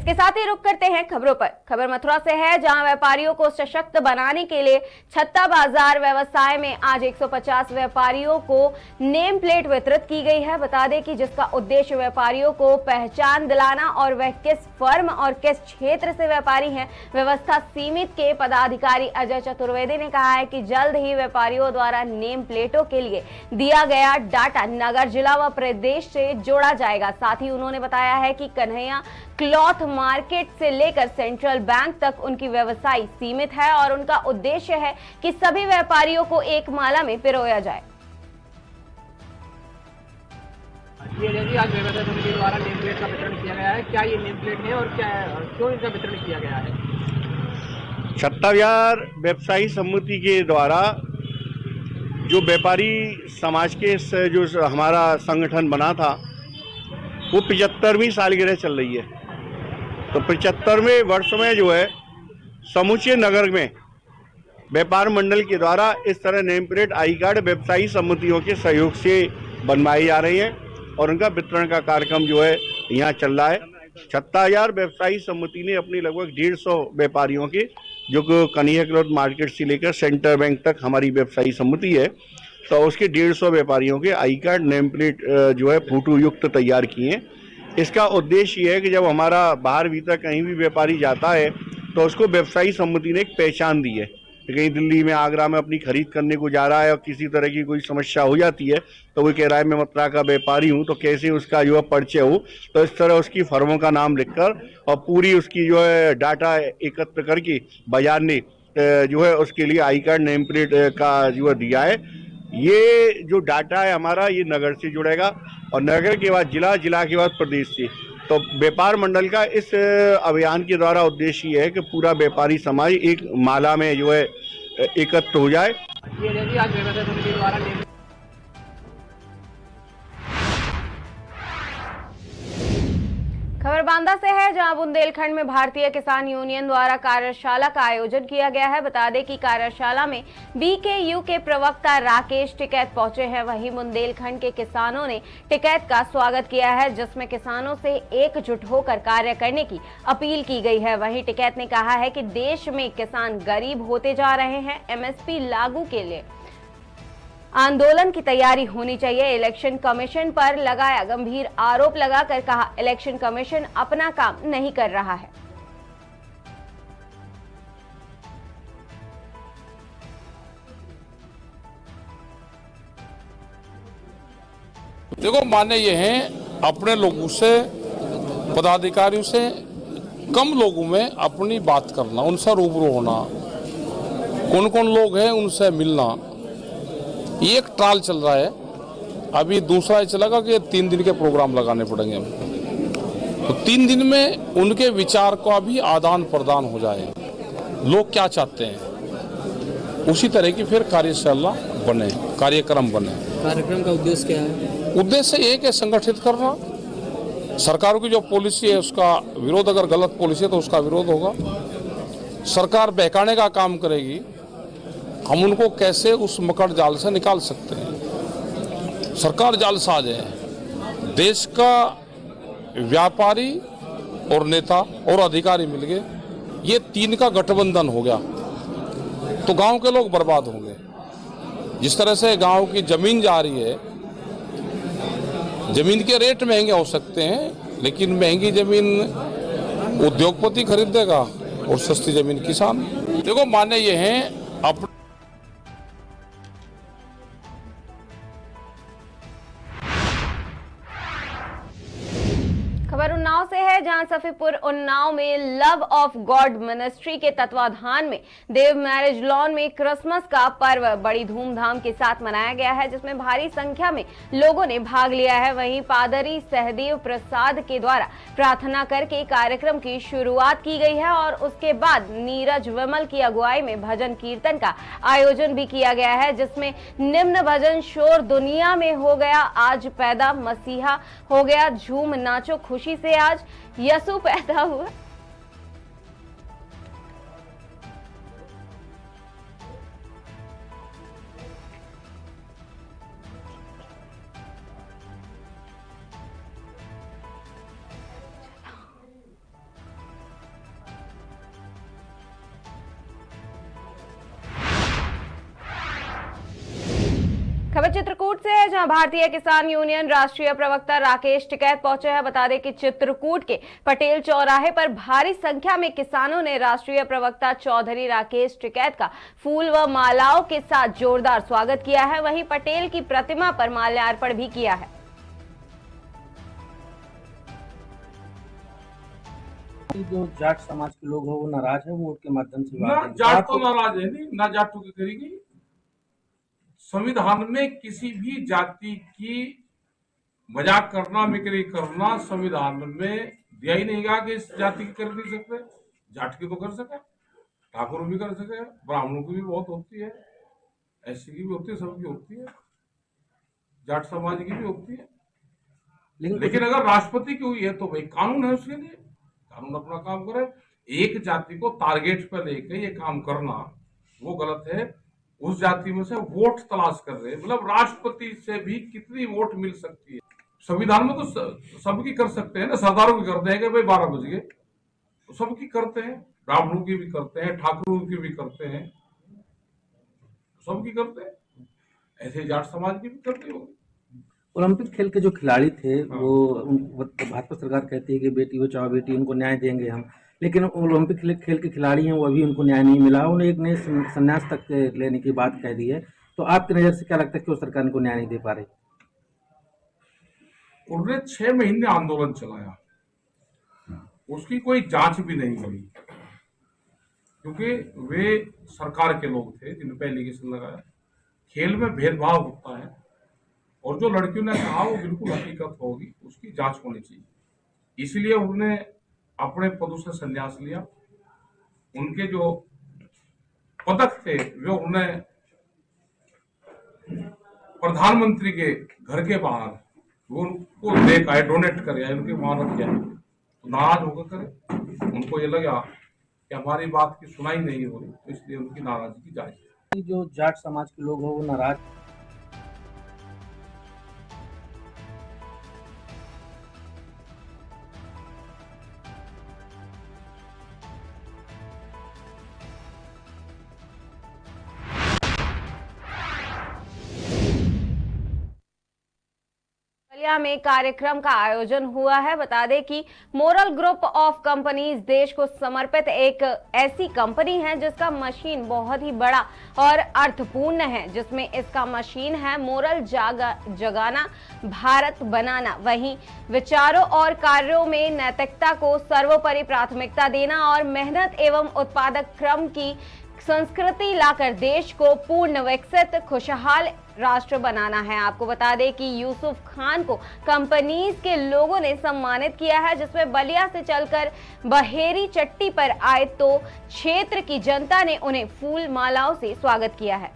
इसके साथ ही रुक करते हैं खबरों पर। खबर मथुरा से है, जहां व्यापारियों को सशक्त बनाने के लिए छत्ता बाजार व्यवसाय में आज 150 व्यापारियों को नेम प्लेट वितरित की गई है। बता दें कि जिसका उद्देश्य व्यापारियों को पहचान दिलाना और वह किस फर्म और किस क्षेत्र से व्यापारी हैं। व्यवस्था सीमित के पदाधिकारी अजय चतुर्वेदी ने कहा है कि जल्द ही व्यापारियों द्वारा नेम प्लेटों के लिए दिया गया डाटा नगर, जिला व प्रदेश से जोड़ा जाएगा। साथ ही उन्होंने बताया है कि कन्हैया क्लॉथ मार्केट से लेकर सेंट्रल बैंक तक उनकी व्यवसाय सीमित है और उनका उद्देश्य है कि सभी व्यापारियों को एक माला में पिरोया जाए। आज व्यवसाय समिति द्वारा नेम प्लेट का वितरण किया गया है। क्या ये नेम प्लेट है और क्या क्यों इनका वितरण किया गया है? छत्ता बाजार व्यवसायी समिति के द्वारा जो व्यापारी समाज के जो हमारा संगठन बना था वो 75वीं सालगिरह चल रही है। तो 75वें वर्ष में जो है समूचे नगर में व्यापार मंडल के द्वारा इस तरह नेम प्लेट आई कार्ड व्यवसायी समितियों के सहयोग से बनवाई जा रही है और उनका वितरण का कार्यक्रम जो है यहाँ चल रहा है। छत्ता बाजार व्यवसायी समिति ने अपनी लगभग 150 व्यापारियों के, जो कि कन्हैया क्लॉथ मार्केट से लेकर सेंट्रल बैंक तक हमारी व्यवसायी समिति है, तो उसके 150 व्यापारियों के आई कार्ड नेम प्लेट जो है फोटो युक्त तैयार किए हैं। इसका उद्देश्य ये है कि जब हमारा बाहर भीतर कहीं भी व्यापारी जाता है तो उसको व्यवसायी समिति ने एक पहचान दी है। कहीं दिल्ली में, आगरा में अपनी खरीद करने को जा रहा है और किसी तरह की कोई समस्या हो जाती है तो वो कह रहा है मैं मथुरा का व्यापारी हूँ, तो कैसे उसका जो है परिचय हो। तो इस तरह उसकी फर्मों का नाम लिखकर और पूरी उसकी जो है डाटा एकत्र करके बाजार ने जो है उसके लिए आई कार्ड नेम प्लेट का जो है दिया है। ये जो डाटा है हमारा, ये नगर से जुड़ेगा और नगर के बाद जिला, जिला के बाद प्रदेश से। तो व्यापार मंडल का इस अभियान के द्वारा उद्देश्य ये है कि पूरा व्यापारी समाज एक माला में जो है एकत्र हो जाए। आज व्यवसाय समिति द्वारा खबर बांदा से है, जहां बुंदेलखंड में भारतीय किसान यूनियन द्वारा कार्यशाला का आयोजन किया गया है। बता दें कि कार्यशाला में बीकेयू के प्रवक्ता राकेश टिकैत पहुंचे हैं। वहीं बुंदेलखंड के किसानों ने टिकैत का स्वागत किया है, जिसमें किसानों से एकजुट होकर कार्य करने की अपील की गई है। वहीं टिकैत ने कहा है कि देश में किसान गरीब होते जा रहे हैं। एमएसपी लागू के लिए आंदोलन की तैयारी होनी चाहिए। इलेक्शन कमीशन पर लगाया गंभीर आरोप, लगाकर कहा इलेक्शन कमीशन अपना काम नहीं कर रहा है। देखो, माने ये हैं अपने लोगों से, पदाधिकारियों से कम लोगों में अपनी बात करना, उनसे रूबरू होना, कौन कौन लोग हैं उनसे मिलना। ये एक ट्रायल चल रहा है। अभी दूसरा चलेगा कि 3 दिन के प्रोग्राम लगाने पड़ेंगे। तो 3 दिन में उनके विचार का भी आदान प्रदान हो जाए, लोग क्या चाहते हैं, उसी तरह की फिर कार्यशाला बने, कार्यक्रम बने। कार्यक्रम का उद्देश्य क्या है? उद्देश्य एक है संगठित करना। सरकारों की जो पॉलिसी है उसका विरोध, अगर गलत पॉलिसी है तो उसका विरोध होगा। सरकार बहकाने का काम करेगी, हम उनको कैसे उस मकड़ जाल से निकाल सकते हैं। सरकार जालसाज है। देश का व्यापारी और नेता और अधिकारी मिल गए, ये 3 का गठबंधन हो गया तो गांव के लोग बर्बाद होंगे। जिस तरह से गांव की जमीन जा रही है, जमीन के रेट महंगे हो सकते हैं, लेकिन महंगी जमीन उद्योगपति खरीदेगा और सस्ती जमीन किसान। देखो, माने ये हैं अपने खबर उन्नाव से है, जहां सफीपुर उन्नाव में लव ऑफ गॉड मिनिस्ट्री के तत्वाधान में देव मैरिज लॉन में क्रिसमस का पर्व बड़ी धूमधाम के साथ मनाया गया है, जिसमें भारी संख्या में लोगों ने भाग लिया है। वहीं पादरी सहदेव प्रसाद के द्वारा प्रार्थना करके कार्यक्रम की शुरुआत की गई है और उसके बाद नीरज विमल की अगुवाई में भजन कीर्तन का आयोजन भी किया गया है, जिसमें निम्न भजन शोर दुनिया में हो गया आज पैदा, मसीहा हो गया, झूम नाचो खुशी से आज यसु पैदा हुआ। चित्रकूट से है, जहां भारतीय किसान यूनियन राष्ट्रीय प्रवक्ता राकेश टिकैत पहुंचे हैं। बता दें कि चित्रकूट के पटेल चौराहे पर भारी संख्या में किसानों ने राष्ट्रीय प्रवक्ता चौधरी राकेश टिकैत का फूल व मालाओं के साथ जोरदार स्वागत किया है। वहीं पटेल की प्रतिमा पर माल्यार्पण भी किया है। जो जाट समाज के लोग हैं वो नाराज है, वोट के माध्यम से ना जाट तो नाराज है नहीं, ना जाट की करेगी। संविधान में किसी भी जाति की मजाक करना, मिक्री करना संविधान में दिया ही नहीं गया कि इस जाति की कर नहीं सकते। जाट की तो कर सके, ठाकुर भी कर सके, ब्राह्मणों की भी बहुत होती है, ऐसी की भी होती है, सबकी होती है, जाट समाज की भी होती है। लेकिन अगर राष्ट्रपति की हुई है तो भाई कानून है उसके लिए, कानून अपना काम करे। एक जाति को टारगेट पर लेकर ये काम करना वो गलत है। उस जाति में से वोट तलाश कर रहे हैं, मतलब राष्ट्रपति से भी कितनी वोट मिल सकती है। संविधान में तो सबकी कर सकते हैं ना, सरदारों की करते हैं कि भाई 12 बज गए, तो सबकी करते हैं, ब्राह्मणों की भी करते हैं, ठाकुरों की भी करते हैं, सबकी करते हैं, ऐसे जाट समाज की भी करते होंगे। ओलंपिक खेल के जो खिलाड़ी थे वो भाजपा सरकार कहती है कि बेटी बचाओ बेटी, उनको न्याय देंगे हम, लेकिन ओलंपिक खेल के खिलाड़ी हैं वो अभी उनको न्याय नहीं मिला। उन्हें एक नए संन्यास तक लेने की बात कह दी है। तो आपकी नजर से क्या लगता है क्यों सरकार इनको न्याय नहीं दे पा रही? उन्होंने 6 महीने आंदोलन चलाया, उसकी कोई जांच भी नहीं हुई, क्योंकि वे सरकार के लोग थे जिन्होंने एलिगेशन लगाया। खेल में भेदभाव होता है और जो लड़कियों ने कहा वो बिल्कुल हकीकत होगी, उसकी जांच होनी चाहिए। इसलिए उन्होंने अपने पदों से संन्यास लिया। उनके जो पदक थे वे उन्होंने प्रधानमंत्री के घर के बाहर वो उनको दे आए, डोनेट करे, उनके वहां रख गया। तो नाराज होकर करे, उनको ये लगा कि हमारी बात की सुनाई नहीं हो रही, तो इसलिए उनकी नाराजगी जायज है। जो जाट समाज के लोग हैं वो नाराज में कार्यक्रम का आयोजन हुआ है। बता दें कि मोरल ग्रुप ऑफ कंपनीज देश को समर्पित एक ऐसी कंपनी है जिसका मशीन बहुत ही बड़ा और अर्थपूर्ण है, जिसमें इसका मशीन है मोरल जगाना, भारत बनाना। वहीं विचारों और कार्यों में नैतिकता को सर्वोपरि प्राथमिकता देना और मेहनत एवं उत्पादक क्रम की संस्कृति लाकर देश को पूर्ण विकसित खुशहाल राष्ट्र बनाना है। आपको बता दें कि यूसुफ खान को कंपनीज के लोगों ने सम्मानित किया है, जिसमें बलिया से चलकर बहेरी चट्टी पर आए तो क्षेत्र की जनता ने उन्हें फूल मालाओं से स्वागत किया है।